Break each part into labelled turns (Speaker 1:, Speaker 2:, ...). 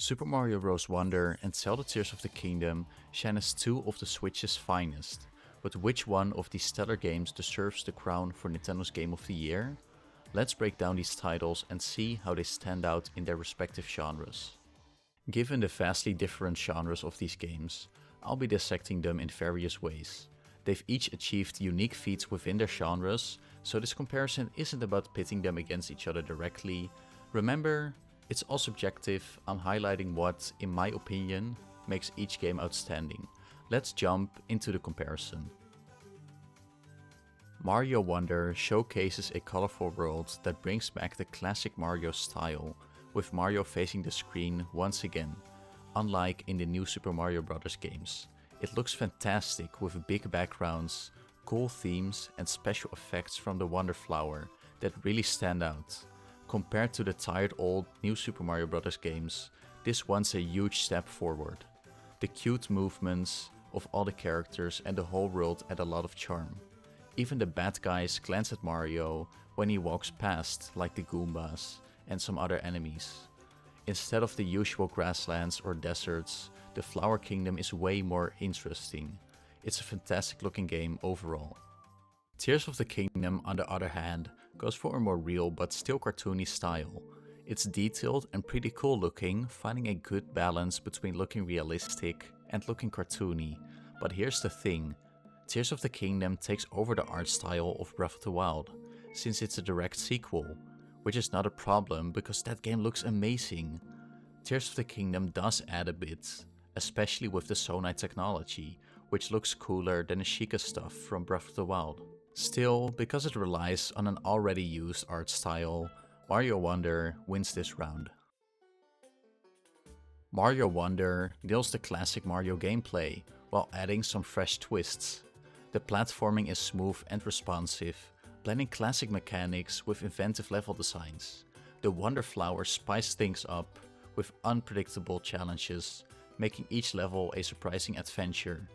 Speaker 1: Super Mario Bros. Wonder and Zelda Tears of the Kingdom shine as two of the Switch's finest, but which one of these stellar games deserves the crown for Nintendo's Game of the Year? Let's break down these titles and see how they stand out in their respective genres. Given the vastly different genres of these games, I'll be dissecting them in various ways. They've each achieved unique feats within their genres, so this comparison isn't about pitting them against each other directly. Remember, it's all subjective. I'm highlighting what, in my opinion, makes each game outstanding. Let's jump into the comparison. Mario Wonder showcases a colorful world that brings back the classic Mario style, with Mario facing the screen once again, unlike in the new Super Mario Bros. Games. It looks fantastic with big backgrounds, cool themes and special effects from the Wonder Flower that really stand out. Compared to the tired old new Super Mario Bros. Games, this one's a huge step forward. The cute movements of all the characters and the whole world add a lot of charm. Even the bad guys glance at Mario when he walks past, like the Goombas and some other enemies. Instead of the usual grasslands or deserts, the Flower Kingdom is way more interesting. It's a fantastic looking game overall. Tears of the Kingdom, on the other hand, goes for a more real but still cartoony style. It's detailed and pretty cool looking, finding a good balance between looking realistic and looking cartoony. But here's the thing, Tears of the Kingdom takes over the art style of Breath of the Wild, since it's a direct sequel, which is not a problem because that game looks amazing. Tears of the Kingdom does add a bit, especially with the Zonai technology, which looks cooler than the Sheikah stuff from Breath of the Wild. Still, because it relies on an already used art style, Mario Wonder wins this round. Mario Wonder nails the classic Mario gameplay, while adding some fresh twists. The platforming is smooth and responsive, blending classic mechanics with inventive level designs. The Wonder Flower spices things up with unpredictable challenges, making each level a surprising adventure.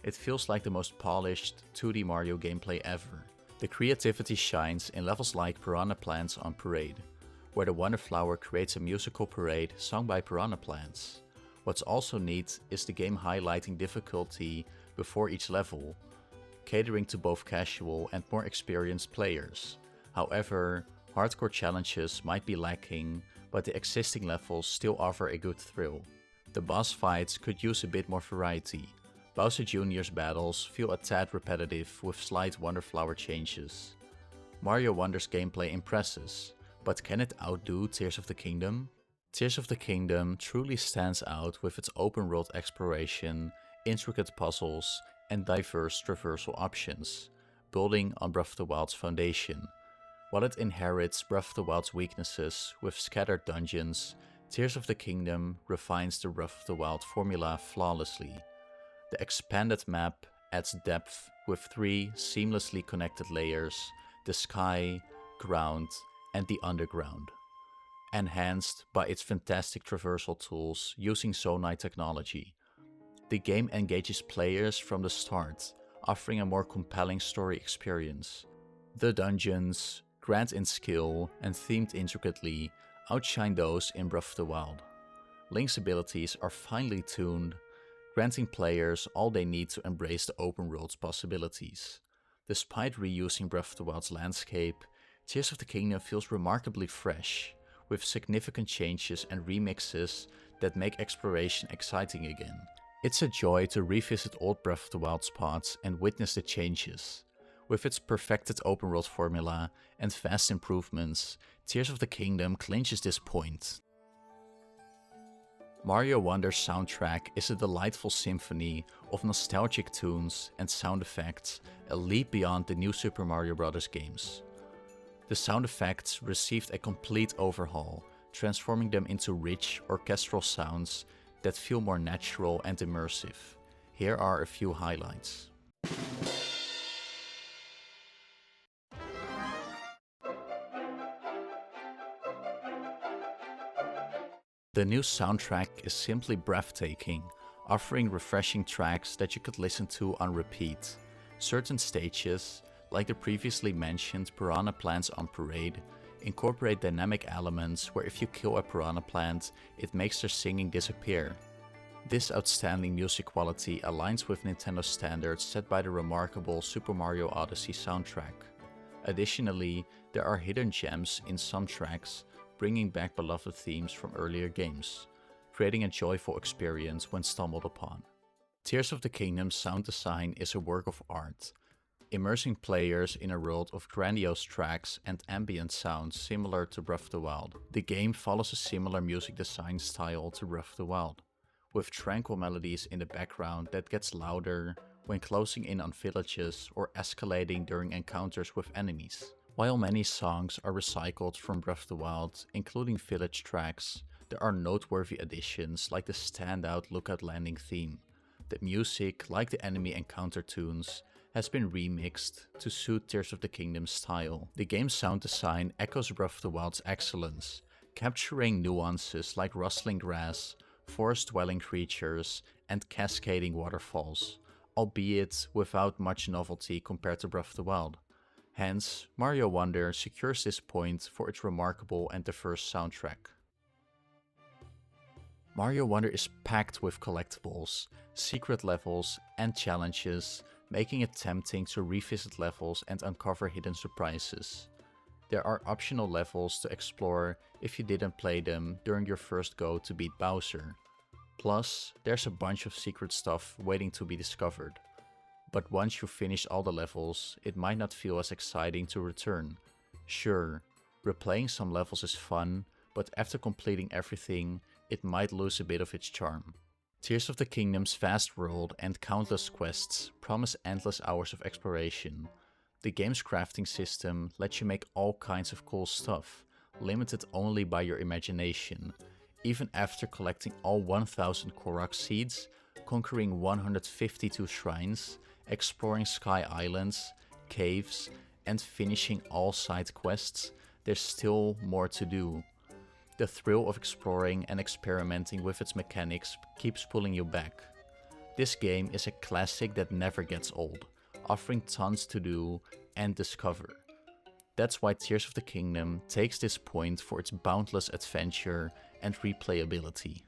Speaker 1: It feels like the most polished 2D Mario gameplay ever. The creativity shines in levels like Piranha Plants on Parade, where the Wonder Flower creates a musical parade sung by piranha plants. What's also neat is the game highlighting difficulty before each level, catering to both casual and more experienced players. However, hardcore challenges might be lacking, but the existing levels still offer a good thrill. The boss fights could use a bit more variety. Bowser Jr.'s battles feel a tad repetitive with slight Wonder Flower changes. Mario Wonder's gameplay impresses, but can it outdo Tears of the Kingdom? Tears of the Kingdom truly stands out with its open world exploration, intricate puzzles, and diverse traversal options, building on Breath of the Wild's foundation. While it inherits Breath of the Wild's weaknesses with scattered dungeons, Tears of the Kingdom refines the Breath of the Wild formula flawlessly. The expanded map adds depth with 3 seamlessly connected layers: the sky, ground, and the underground, enhanced by its fantastic traversal tools using Zonai technology. The game engages players from the start, offering a more compelling story experience. The dungeons, grand in skill and themed intricately, outshine those in Breath of the Wild. Link's abilities are finely tuned, granting players all they need to embrace the open world's possibilities. Despite reusing Breath of the Wild's landscape, Tears of the Kingdom feels remarkably fresh, with significant changes and remixes that make exploration exciting again. It's a joy to revisit old Breath of the Wild spots and witness the changes. With its perfected open world formula and vast improvements, Tears of the Kingdom clinches this point. Mario Wonder's soundtrack is a delightful symphony of nostalgic tunes and sound effects, a leap beyond the new Super Mario Bros. Games. The sound effects received a complete overhaul, transforming them into rich orchestral sounds that feel more natural and immersive. Here are a few highlights. The new soundtrack is simply breathtaking, offering refreshing tracks that you could listen to on repeat. Certain stages, like the previously mentioned Piranha Plants on Parade, incorporate dynamic elements where if you kill a piranha plant, it makes their singing disappear. This outstanding music quality aligns with Nintendo standards set by the remarkable Super Mario Odyssey soundtrack. Additionally, there are hidden gems in some tracks, bringing back beloved themes from earlier games, creating a joyful experience when stumbled upon. Tears of the Kingdom's sound design is a work of art, immersing players in a world of grandiose tracks and ambient sounds similar to Breath of the Wild. The game follows a similar music design style to Breath of the Wild, with tranquil melodies in the background that gets louder when closing in on villages or escalating during encounters with enemies. While many songs are recycled from Breath of the Wild, including village tracks, there are noteworthy additions like the standout Lookout Landing theme. The music, like the enemy encounter tunes, has been remixed to suit Tears of the Kingdom's style. The game's sound design echoes Breath of the Wild's excellence, capturing nuances like rustling grass, forest-dwelling creatures, and cascading waterfalls, albeit without much novelty compared to Breath of the Wild. Hence, Mario Wonder secures this point for its remarkable and diverse soundtrack. Mario Wonder is packed with collectibles, secret levels, and challenges, making it tempting to revisit levels and uncover hidden surprises. There are optional levels to explore if you didn't play them during your first go to beat Bowser. Plus, there's a bunch of secret stuff waiting to be discovered. But once you finish all the levels, it might not feel as exciting to return. Sure, replaying some levels is fun, but after completing everything, it might lose a bit of its charm. Tears of the Kingdom's vast world and countless quests promise endless hours of exploration. The game's crafting system lets you make all kinds of cool stuff, limited only by your imagination. Even after collecting all 1000 Korok seeds, conquering 152 shrines, exploring Sky Islands, caves, and finishing all side quests, there's still more to do. The thrill of exploring and experimenting with its mechanics keeps pulling you back. This game is a classic that never gets old, offering tons to do and discover. That's why Tears of the Kingdom takes this point for its boundless adventure and replayability.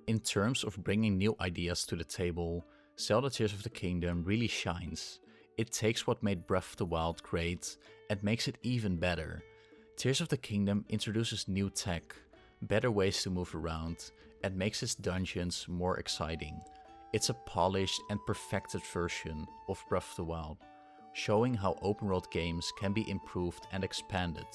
Speaker 1: In terms of bringing new ideas to the table, Zelda Tears of the Kingdom really shines. It takes what made Breath of the Wild great and makes it even better. Tears of the Kingdom introduces new tech, better ways to move around, and makes its dungeons more exciting. It's a polished and perfected version of Breath of the Wild, showing how open world games can be improved and expanded.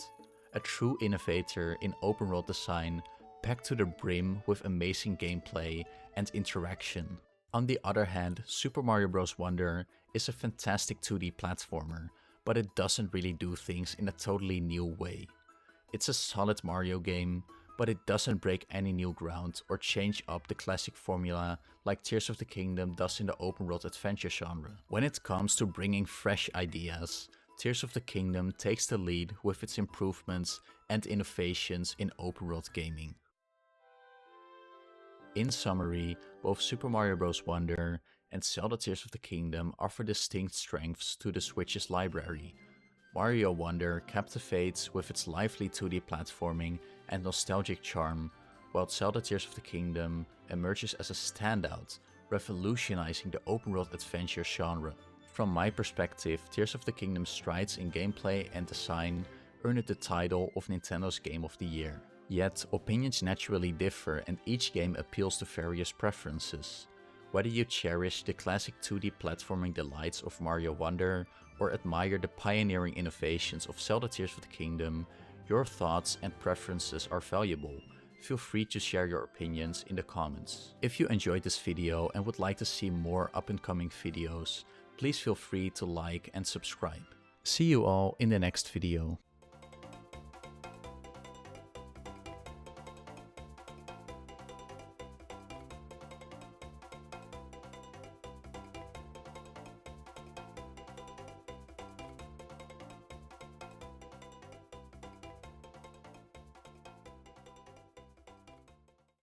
Speaker 1: A true innovator in open world design, packed to the brim with amazing gameplay and interaction. On the other hand, Super Mario Bros. Wonder is a fantastic 2D platformer, but it doesn't really do things in a totally new way. It's a solid Mario game, but it doesn't break any new ground or change up the classic formula like Tears of the Kingdom does in the open world adventure genre. When it comes to bringing fresh ideas, Tears of the Kingdom takes the lead with its improvements and innovations in open world gaming. In summary, both Super Mario Bros. Wonder and Zelda Tears of the Kingdom offer distinct strengths to the Switch's library. Mario Wonder captivates with its lively 2D platforming and nostalgic charm, while Zelda Tears of the Kingdom emerges as a standout, revolutionizing the open-world adventure genre. From my perspective, Tears of the Kingdom's strides in gameplay and design earned it the title of Nintendo's Game of the Year. Yet, opinions naturally differ and each game appeals to various preferences. Whether you cherish the classic 2D platforming delights of Mario Wonder or admire the pioneering innovations of Zelda Tears of the Kingdom, your thoughts and preferences are valuable. Feel free to share your opinions in the comments. If you enjoyed this video and would like to see more up-and-coming videos, please feel free to like and subscribe. See you all in the next video.